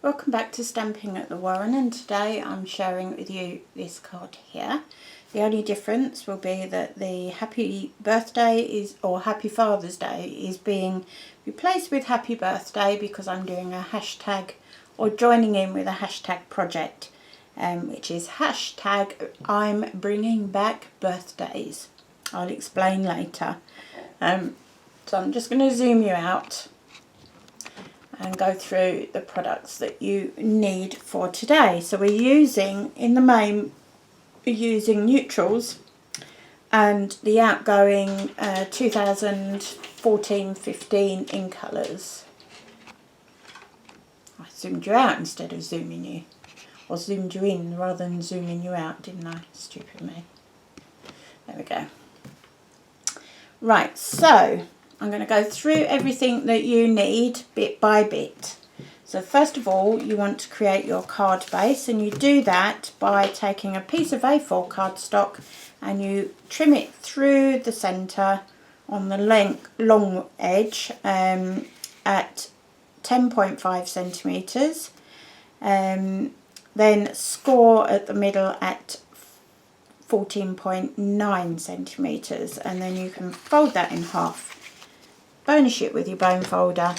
Welcome back to Stamping at the Warren, and today I'm sharing with you this card here. The only difference will be that the happy birthday or happy Father's Day is being replaced with happy birthday because I'm doing a hashtag or joining in with a hashtag project, which is hashtag I'm bringing back birthdays. I'll explain later. So I'm just going to zoom you out and go through the products that you need for today. So we're using, in the main, we're using neutrals and the outgoing 2014-15 in colours. I zoomed you out instead of zooming you, or zoomed you in rather than zooming you out, didn't I? Stupid me. There we go. Right, so I'm going to go through everything that you need bit by bit. So first of all, you want to create your card base, and you do that by taking a piece of A4 cardstock and you trim it through the centre on the long edge at 10.5 centimetres. Then score at the middle at 14.9 centimetres, and then you can fold that in half. Burnish it with your bone folder,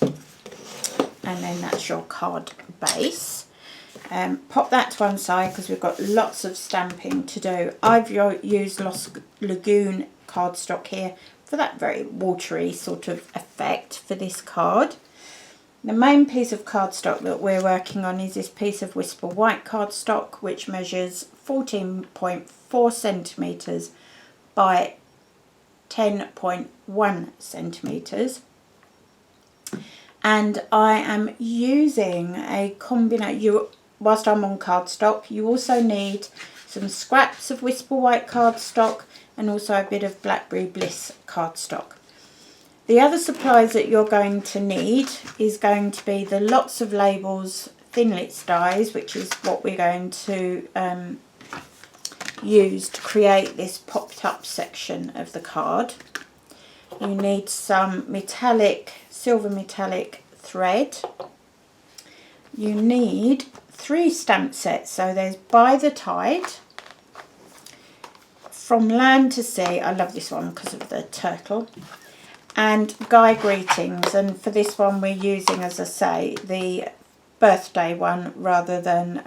and then that's your card base. Pop that to one side because we've got lots of stamping to do. I've used Lost Lagoon cardstock here for that very watery sort of effect for this card. The main piece of cardstock that we're working on is this piece of Whisper White cardstock, which measures 14.4 centimetres by 10.1 centimetres, and I am using a combination. Whilst I'm on cardstock, you also need some scraps of Whisper White cardstock and also a bit of Blackberry Bliss cardstock. The other supplies that you're going to need is going to be the Lots of Labels Thinlits dies, which is what we're going to use to create this popped up section of the card. You need some silver metallic thread. You need 3 stamp sets. So there's By the Tide, From Land to Sea, I love this one because of the turtle, and Guy Greetings. And for this one we're using, as I say, the birthday one rather than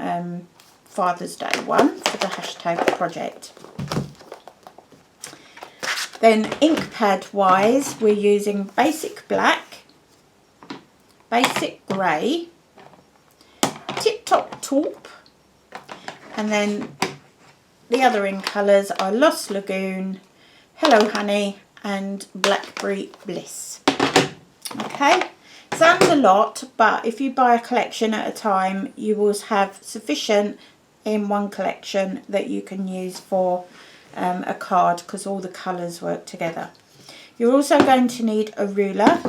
Father's Day one for the hashtag project. Then ink pad wise, we're using Basic Black, Basic Grey, Tip Top Taupe, and then the other in colours are Lost Lagoon, Hello Honey and Blackberry Bliss. Okay, sounds a lot, but if you buy a collection at a time, you will have sufficient in one collection that you can use for a card, because all the colours work together. You're also going to need a ruler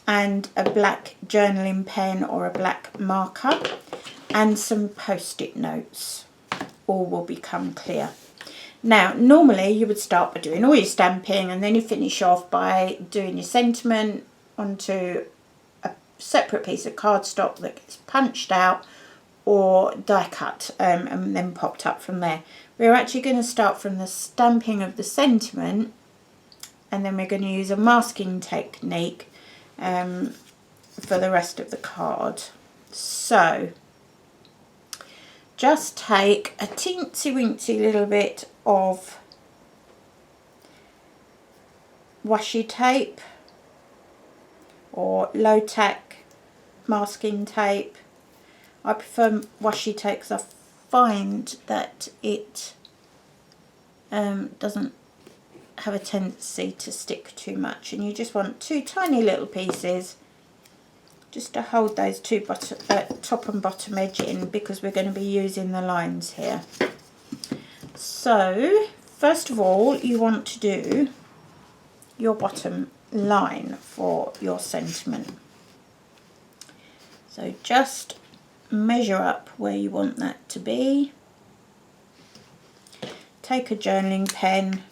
and a black journaling pen or a black marker and some post-it notes. All will become clear. Now, normally you would start by doing all your stamping, and then you finish off by doing your sentiment onto a separate piece of cardstock that gets punched out or die cut and then popped up from there. We're actually going to start from the stamping of the sentiment, and then we're going to use a masking technique for the rest of the card. So just take a teensy weensy little bit of washi tape or low tack masking tape. I prefer washi tape because I find that it doesn't have a tendency to stick too much, and you just want 2 tiny little pieces just to hold those 2 top and bottom edge in, because we're going to be using the lines here. So first of all, you want to do your bottom line for your sentiment. So just measure up where you want that to be. Take a journaling pen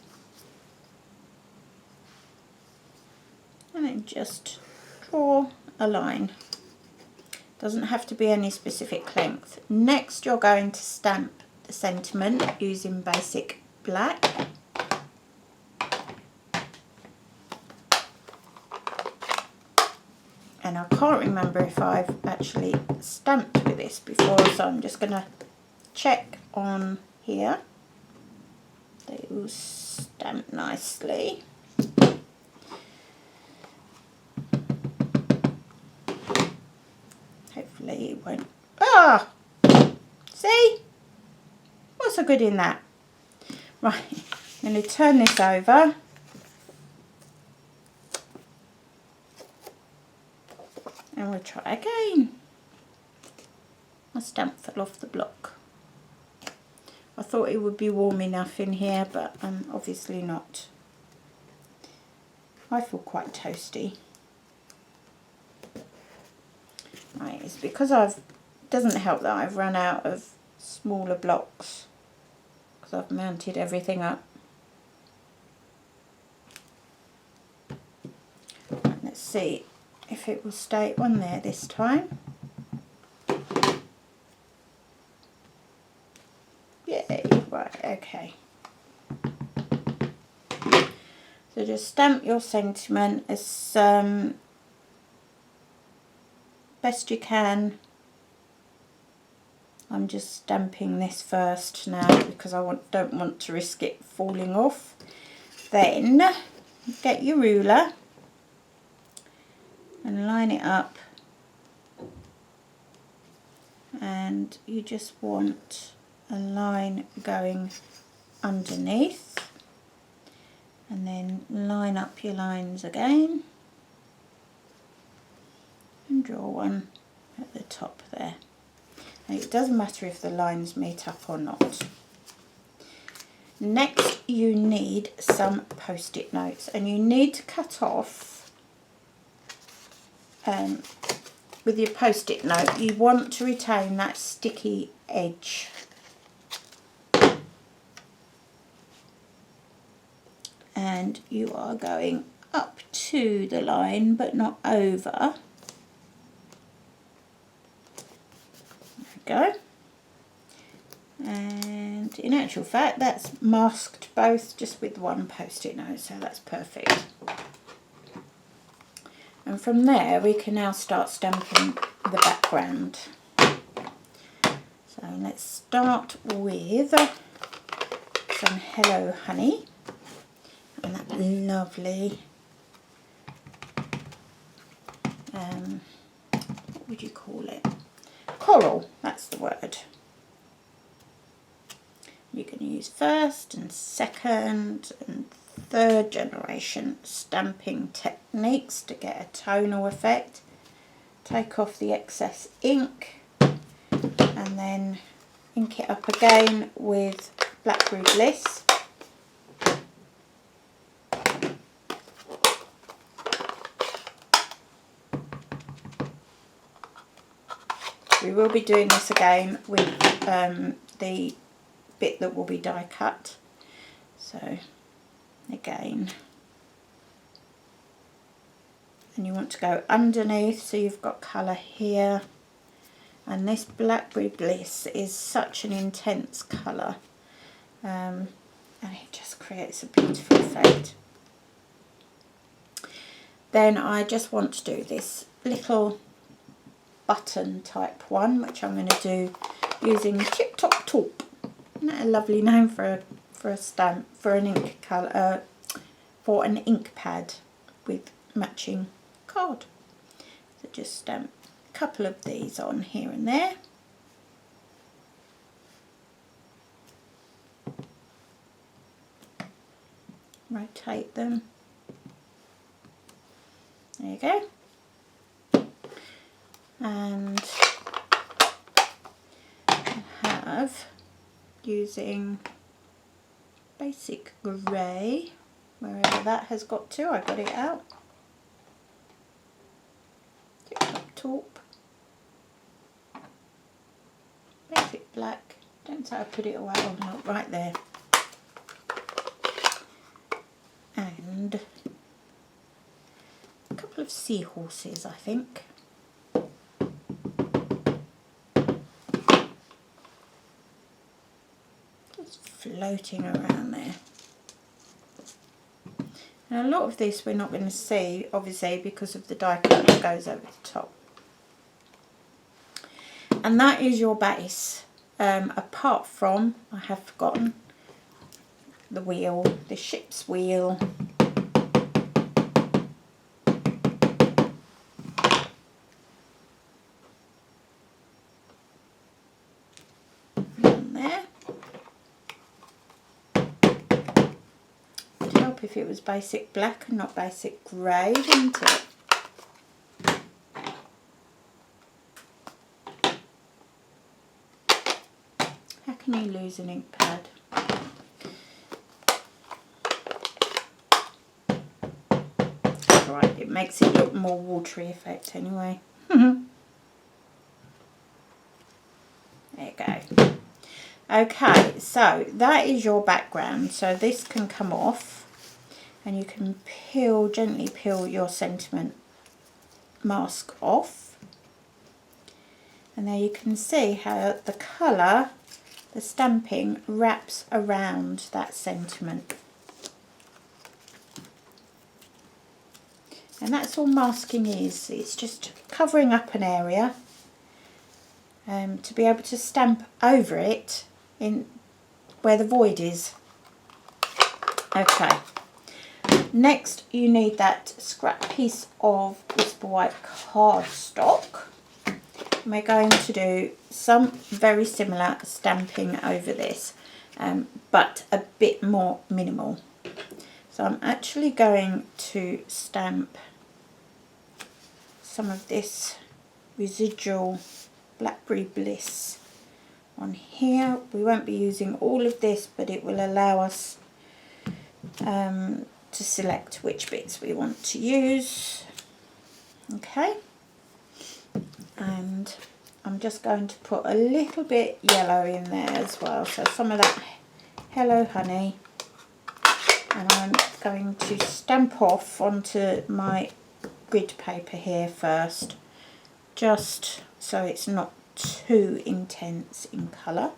and then just draw a line Doesn't have to be any specific length. Next you're going to stamp the sentiment using basic black. And I can't remember if I've actually stamped with this before, so I'm just going to check on here that it will stamp nicely. Hopefully it won't. Ah! See? What's so good in that? Right, I'm going to turn this over. And we'll try again. My stamp fell off the block. I thought it would be warm enough in here, but obviously not. I feel quite toasty. Right, it's because it doesn't help that I've run out of smaller blocks because I've mounted everything up. Right, let's see if it will stay on there this time. Yay, right, okay. So just stamp your sentiment as best you can. I'm just stamping this first now because I don't want to risk it falling off. Then get your ruler and line it up, and you just want a line going underneath, and then line up your lines again and draw one at the top there. And it doesn't matter if the lines meet up or not. Next you need some post-it notes, and you need to cut off with your post-it note, you want to retain that sticky edge. And you are going up to the line but not over. There we go. And in actual fact that's masked both just with one post-it note, so that's perfect. And from there we can now start stamping the background. So let's start with some Hello Honey and that lovely, what would you call it? Coral, that's the word. You can use first and second and third generation stamping techniques to get a tonal effect. Take off the excess ink and then ink it up again with Blackberry Bliss. We will be doing this again with the bit that will be die cut. So again, and you want to go underneath so you've got colour here, and this Blackberry Bliss is such an intense colour, and it just creates a beautiful effect. Then I just want to do this little button type one, which I'm going to do using Tip Top Taupe. Isn't that a lovely name for a stamp, for an ink colour, for an ink pad with matching card? So just stamp a couple of these on here and there. Rotate them. There you go. And I have, using basic grey, wherever that has got to, I got it out. Tip Top Taupe, basic black, don't say I put it away, oh no, right there, and a couple of seahorses, I think. floating around there. And a lot of this we're not going to see, obviously, because of the die cut that goes over the top. And that is your base. Apart from, I have forgotten, the wheel, the ship's wheel. If it was basic black and not basic grey, wouldn't it? How can you lose an ink pad? Right, it makes it look more watery effect anyway. There you go. Okay, so that is your background. So this can come off. And you can peel, gently peel your sentiment mask off. And there you can see how the colour, the stamping, wraps around that sentiment. And that's all masking is. It's just covering up an area to be able to stamp over it in where the void is. Okay. Next, you need that scrap piece of Whisper White cardstock. We're going to do some very similar stamping over this, but a bit more minimal. So I'm actually going to stamp some of this residual Blackberry Bliss on here. We won't be using all of this, but it will allow us to select which bits we want to use. Okay, and I'm just going to put a little bit yellow in there as well, so some of that Hello Honey, and I'm going to stamp off onto my grid paper here first, just so it's not too intense in colour.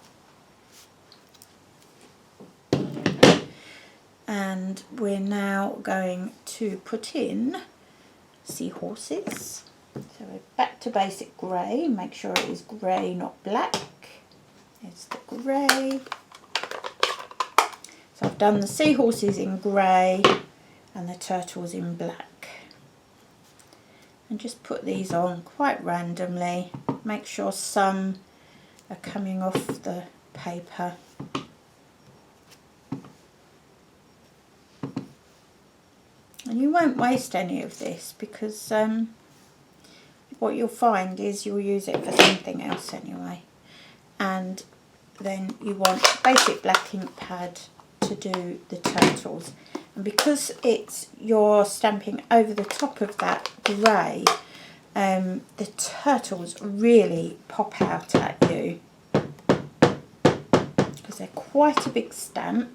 And we're now going to put in seahorses. So we're back to basic grey. Make sure it is grey, not black. There's the grey. So I've done the seahorses in grey and the turtles in black. And just put these on quite randomly. Make sure some are coming off the paper. And you won't waste any of this because what you'll find is you'll use it for something else anyway. And then you want basic black ink pad to do the turtles. And because you're stamping over the top of that grey, the turtles really pop out at you because they're quite a big stamp,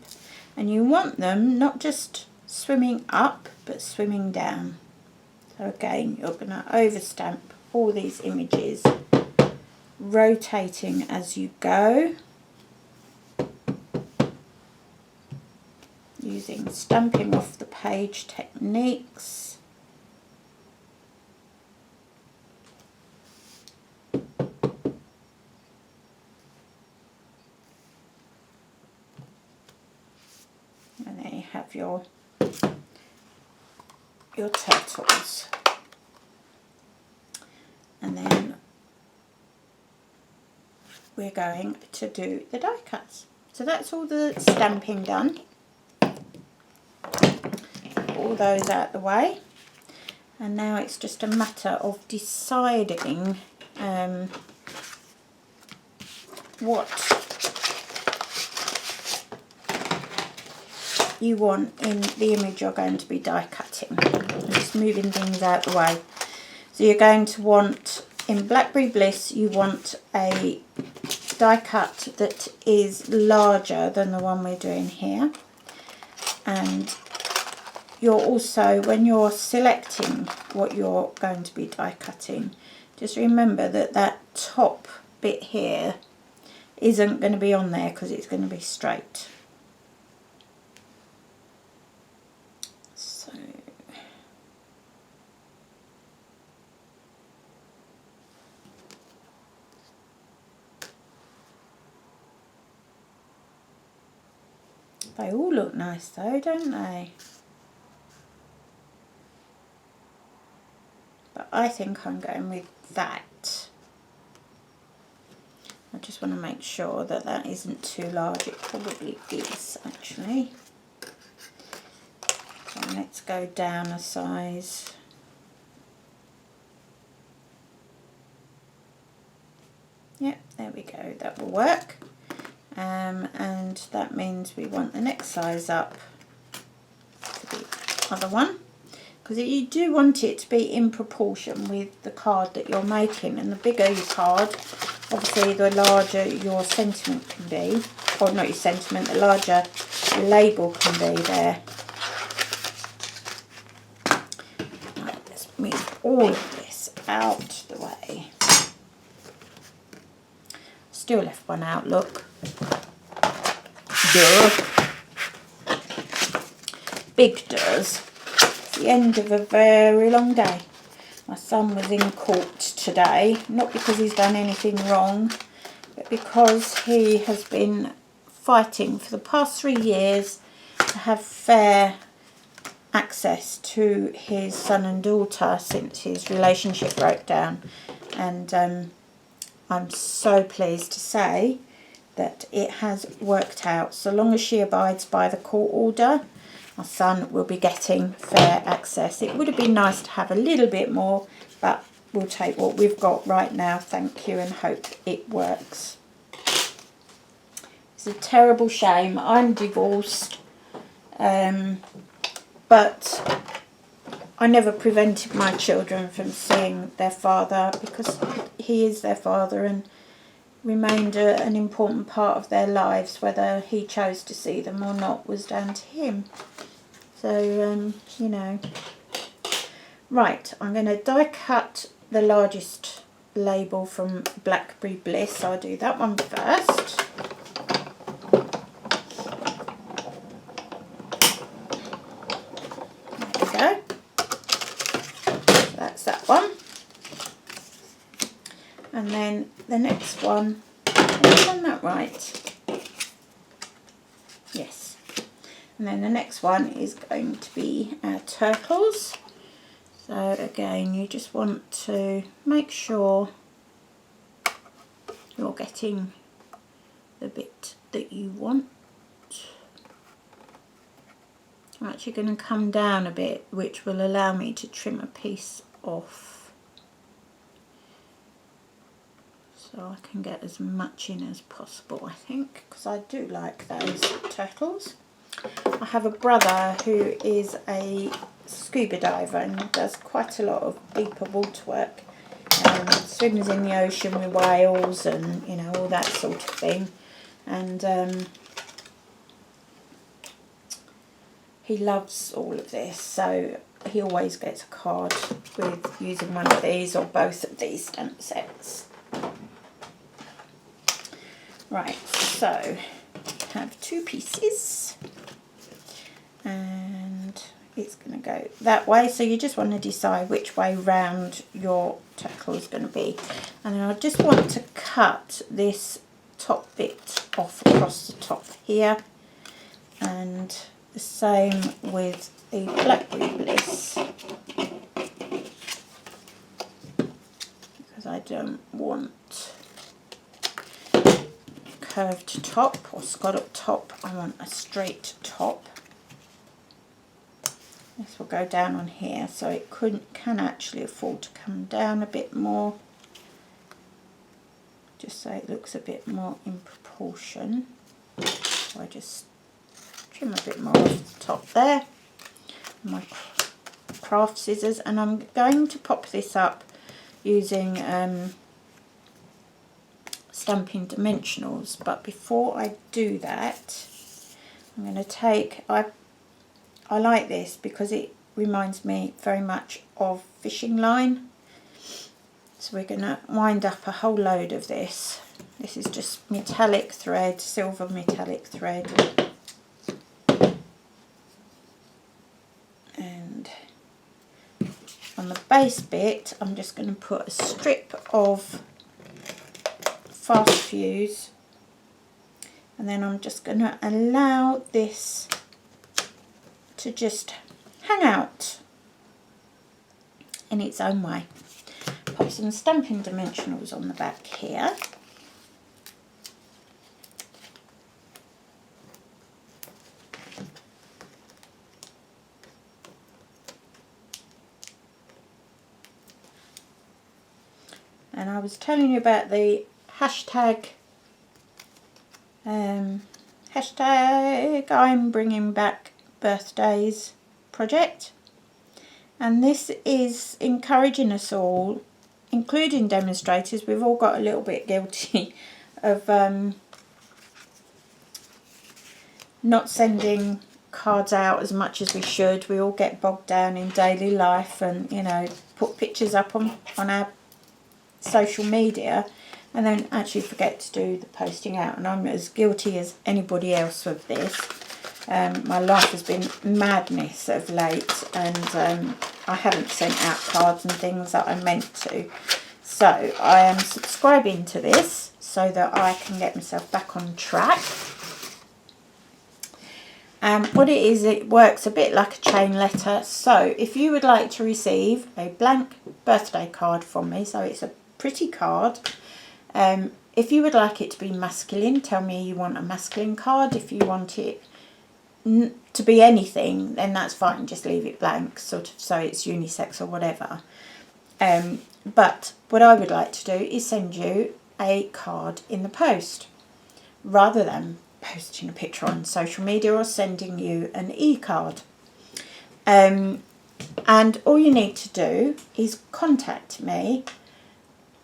and you want them not just swimming up but swimming down. So again, you're going to overstamp all these images, rotating as you go, using stamping off the page techniques. And there you have your turtles. And then we're going to do the die cuts. So that's all the stamping done. All those out the way. And now it's just a matter of deciding what you want in the image you're going to be die cutting. I'm just moving things out the way. So you're going to want, in Blackberry Bliss, you want a die cut that is larger than the one we're doing here. And you're also, when you're selecting what you're going to be die cutting, just remember that that top bit here isn't going to be on there because it's going to be straight. They all look nice though, don't they? But I think I'm going with that. I just want to make sure that that isn't too large. It probably is actually. So let's go down a size. Yep, there we go, that will work. And that means we want the next size up for the other one, because you do want it to be in proportion with the card that you're making, and the bigger your card, obviously the larger your sentiment can be, or not your sentiment, the larger your label can be there. Right, let's move all of this out the way. Still left one out, look. Duh. Big does. It's the end of a very long day. My son was in court today, not because he's done anything wrong, but because he has been fighting for the past 3 years to have fair access to his son and daughter since his relationship broke down. And I'm so pleased to say that it has worked out. So long as she abides by the court order, our son will be getting fair access. It would have been nice to have a little bit more, but we'll take what we've got right now, thank you, and hope it works. It's a terrible shame. I'm divorced, but I never prevented my children from seeing their father, because he is their father and remained an important part of their lives. Whether he chose to see them or not was down to him. So, you know. Right, I'm going to die cut the largest label from Blackberry Bliss. I'll do that one first. There we go. That's that one. And then the next one, have I done that right? Yes. And then the next one is going to be our turtles. So again, you just want to make sure you're getting the bit that you want. I'm actually going to come down a bit, which will allow me to trim a piece off, so I can get as much in as possible, I think, because I do like those turtles. I have a brother who is a scuba diver and does quite a lot of deeper water work. Swims in the ocean with whales and, you know, all that sort of thing. And he loves all of this, so he always gets a card with using one of these or both of these stamp sets. Right, so have 2 pieces, and it's going to go that way, so you just want to decide which way round your turtle is going to be. And then I just want to cut this top bit off across the top here, and the same with the Blackberry Bliss, because I don't want curved top or scallop top, I want a straight top. This will go down on here, so it can actually afford to come down a bit more, just so it looks a bit more in proportion. So I just trim a bit more off the top there, my craft scissors, and I'm going to pop this up using Stampin' dimensionals. But before I do that, I'm going to take, I like this because it reminds me very much of fishing line. So we're going to wind up a whole load of this. This is just metallic thread, silver metallic thread. And on the base bit, I'm just going to put a strip of fast fuse And then I'm just going to allow this to just hang out in its own way. Pop some Stampin' Dimensionals on the back here. And I was telling you about the hashtag I'm bringing back birthdays project, and this is encouraging us all, including demonstrators. We've all got a little bit guilty of not sending cards out as much as we should. We all get bogged down in daily life and, you know, put pictures up on our social media and then actually forget to do the posting out. And I'm as guilty as anybody else of this. My life has been madness of late, and I haven't sent out cards and things that I meant to. So I am subscribing to this so that I can get myself back on track. What it is, it works a bit like a chain letter. So if you would like to receive a blank birthday card from me, so it's a pretty card. If you would like it to be masculine, tell me you want a masculine card. If you want it to be anything, then that's fine, just leave it blank, sort of, so it's unisex or whatever. But what I would like to do is send you a card in the post, rather than posting a picture on social media or sending you an e-card. And all you need to do is contact me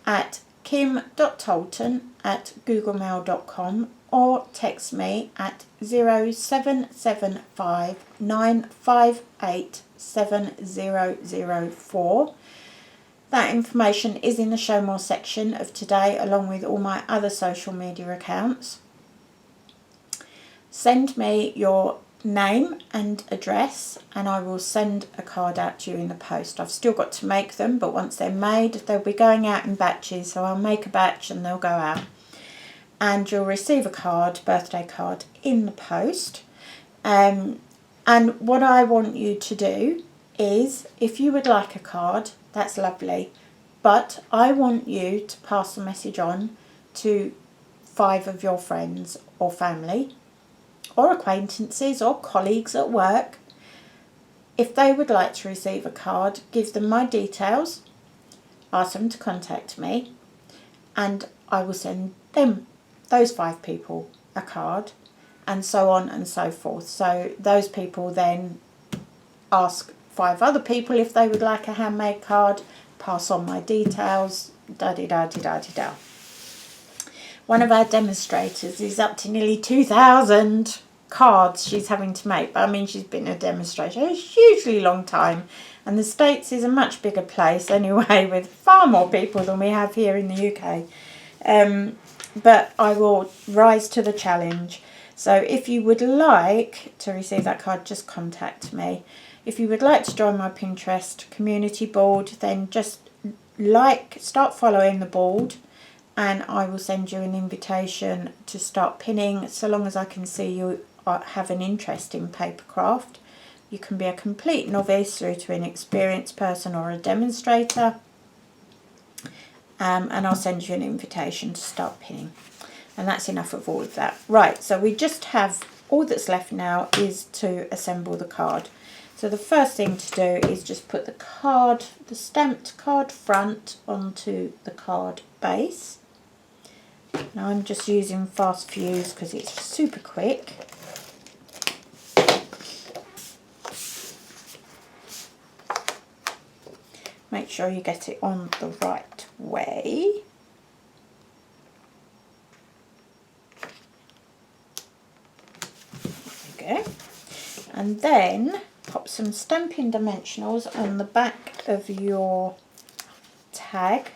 at kim.tolton@googlemail.com or text me at 0775 958 7004. That information is in the Show More section of today, along with all my other social media accounts. Send me your name and address and I will send a card out to you in the post. I've still got to make them, but once they're made, they'll be going out in batches, so I'll make a batch and they'll go out. And you'll receive a card, birthday card, in the post. And what I want you to do is, if you would like a card, that's lovely, but I want you to pass the message on to 5 of your friends or family or acquaintances or colleagues at work. If they would like to receive a card, give them my details, ask them to contact me, and I will send them, those 5 people, a card, and so on and so forth. So those people then ask 5 other people if they would like a handmade card, pass on my details, da-di-da-di-da-di-da. One of our demonstrators is up to nearly 2,000 cards she's having to make. But I mean, she's been a demonstrator a hugely long time. And the States is a much bigger place anyway, with far more people than we have here in the UK. But I will rise to the challenge. So if you would like to receive that card, just contact me. If you would like to join my Pinterest community board, then just start following the board, and I will send you an invitation to start pinning, so long as I can see you have an interest in papercraft. You can be a complete novice through to an experienced person or a demonstrator, and I'll send you an invitation to start pinning. And that's enough of all of that. Right, so we just have, all that's left now is to assemble the card. So the first thing to do is just put the card, the stamped card front, onto the card base. Now I'm just using fast fuse because it's super quick. Make sure you get it on the right way. There we go. And then pop some Stampin' Dimensionals on the back of your tag.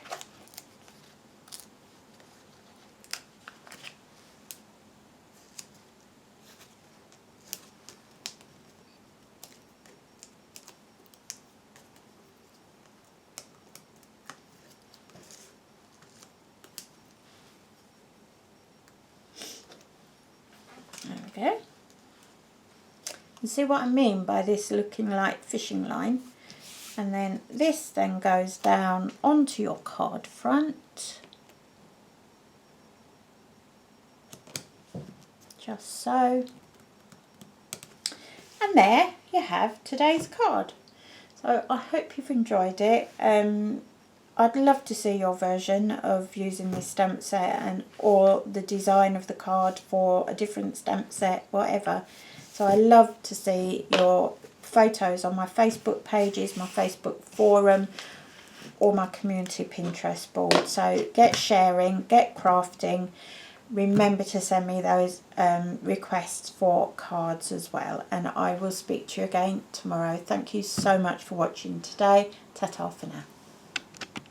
we go. You see what I mean by this looking like fishing line? And then this then goes down onto your card front. Just so. And there you have today's card. So I hope you've enjoyed it. I'd love to see your version of using this stamp set and or the design of the card for a different stamp set, whatever. So I love to see your photos on my Facebook pages, my Facebook forum, or my community Pinterest board. So get sharing, get crafting. Remember to send me those requests for cards as well, and I will speak to you again tomorrow. Thank you so much for watching today. Ta-ta for now.